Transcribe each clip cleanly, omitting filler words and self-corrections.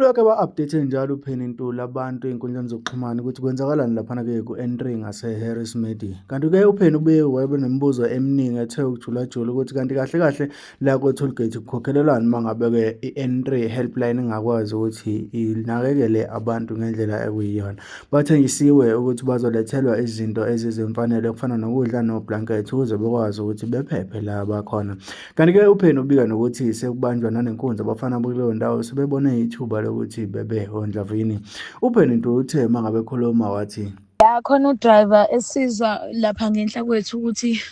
Lokho aba-update njalo uPenny Ntuli abantu ey'nkundleni zokuxhumana ukuthi kwenzakalani laphana-ke ku-N3 ngase-Harrismith. Kanti-ke uPenny ubuye waba nemibuzo eminingi ethe ukujulajula ukuthi kanti kahle kahle la kwe-tollgate kukhokhelelani uma ngabe-ke i-N3 helpline ingakwazi ukuthi inakekele abantu ngendlela ekuyiyona. Bathengisiwe ukuthi bazolethelwa izinto ezizimfanele okufana nokudla no-blanket ukuze bekwazi ukuthi bephephe la bakhona. Kanti-ke uPenny ubika nokuthi sekubanjwa nanenkunzi abafana kuleyo ndawo sebebone ithuba lokuthi bebe ondlavini. uPenny Ntuli uthe uma ngabe ekhuluma wathi, khona udriver esizwa lapha ngenhla kwethu ukuthi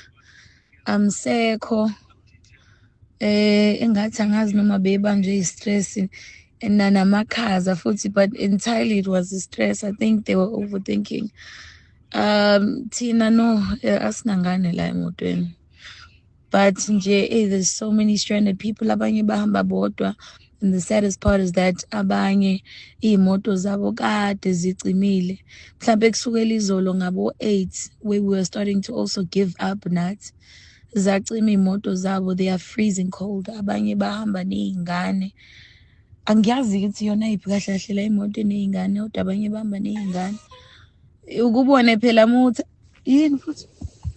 amsekho engathi angazi noma bebanjwe i-stress namakhaza futhi, but entirely it was the stress. I think they were overthinking. Thina no asinangane la emotweni, but nje there's so many stranded people, abanye bahamba bodwa. And the saddest part is that abanye iy'moto zabo kade zicimile, mhlampe kusukela izolo ngabo-8 where we were starting to also give up nathi, zacima iy'moto zabo, they are freezing cold. Abanye bahamba ney'ngane, angiyazi ukuthi yona yiphi kahle kahle la imoto eney'ngane, kodwa abanye bahamba ney'ngane. Ukubone phela muthi yini futhi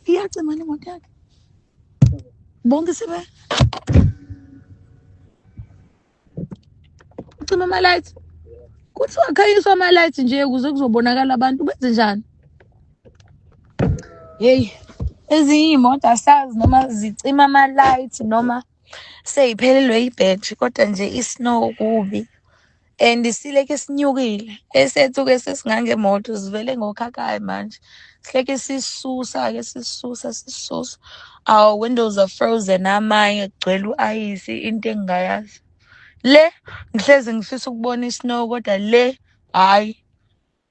iyacima le moto yakhe, bonke sebe ucima ama-lights, kuthiwa akhanyiswa ama-lights nje ukuze kuzobonakala abantu, benze njani? Hey, ezinye iy'moto asazi noma zicima ama-lights noma sey'phelelwe ibhetri, kodwa nje i-snow kubi. And sileke sinyukile esethu-ke sesingangemoto sivele ngokhakhayi manje, sileke sisusa. Our windows are frozen, amanye kugcwele u-ayisi, into engingayazi. Le ngihlezi ngifisa ukubona i-snow, kodwa le hayi,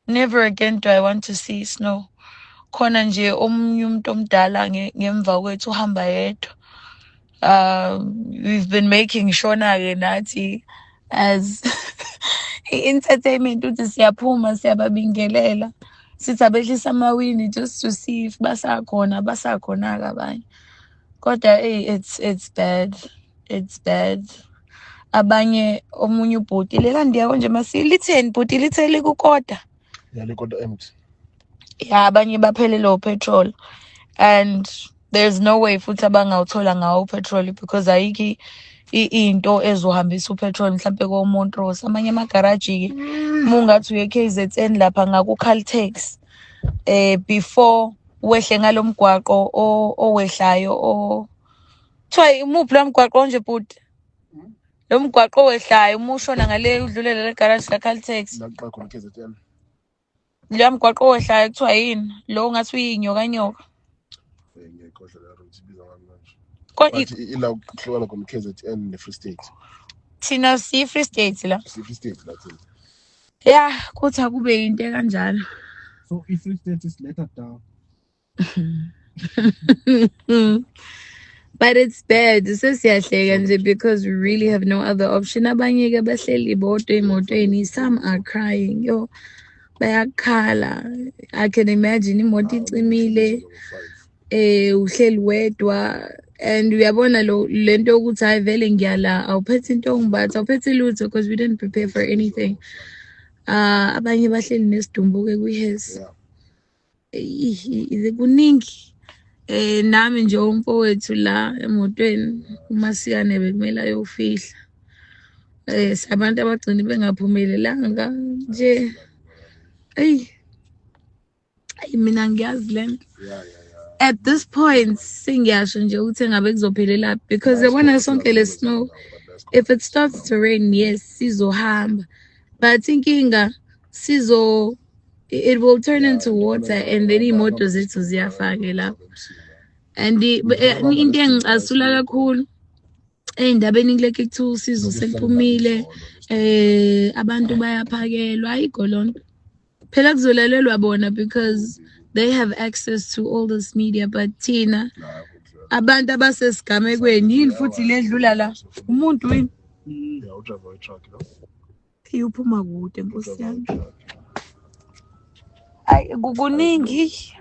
never again do I want to see snow. Khona nje omunye umuntu omdala ngemva kwethu uhamba yedwa. We've been making sure-na-ke nathi as i-entertainment ukuthi siyaphuma siyababingelela, sithi abehlisa amawini just to see if basakhona-ke abanye. Kodwa it's bad. Abanye omunye ubhuti lela ndiyako nje litheni bhuti, lithe likukoda? Yeah, likoda empty. Yeah, abanye baphelelwe upetrol, and there's no way futhi abangawuthola ngawo upetrol because ayikho into ezohambisa upetrol mhlampe ko-Montrose. Amanye amagaraji-ke uma ungathi uye KZN lapha ngaku-Caltex, before wehle ngalo mgwaqo owehlayo kuthiwa imuphi lo mgwaqo onje bhuti? Lo mgwaqo owehlayo uma ushona ngale udlulela le garage la-Caltex, La khona KZN. lo mgwaqo owehlayo kuthiwa yini? Lo ngathi uyinyokanyoka. Ngiyayikhohlwa la route ibiza ngani manje. But ila kuhlukana khona KZN ne-Free State. Thina siyi-Free State la. Free State la thina. Yeah, kuthi akube into kanjalo. So i-Free State is later down. But it's bad. Sesiyahleka nje because we really have no other option. Abanye-ke bahleli bodwa emotweni, some are crying. Yo, bayakhala. I can imagine imoto icimile, uhleli wedwa, and uyabona lento yokuthi hayi vele ngiyala, awuphethe into ongibathi, awuphethe lutho because we didn't prepare for anything. Abanye bahleli nesidumbu-ke kwi-hesi. Kuningi. Nami nje umfowethu la emotweni uMasiyane bekumele ayofihla. Sabantu abagcina bengaphumelelanga nje. Mina ngiyazi lento. At this point singiyasho nje ukuthi ngabe kuzophelela because yabona sonke le snow, if it starts to rain, yes sizohamba, but inkinga it will turn into water and then imoto zethu ziyafake lapho. And into engicasula kakhulu ey'ndabeni kuleke kuthiwa usizo seliphumile, abantu bayaphakelwa, ayikho lonto. Phela kuzolalelwa bona because they have access to all this media, but thina abantu abasesigamekweni yini futhi ledlula la umuntu wini? Yeah, udriver we-truck lo. Uphuma kude Nkosi yami. Hayi kuningi.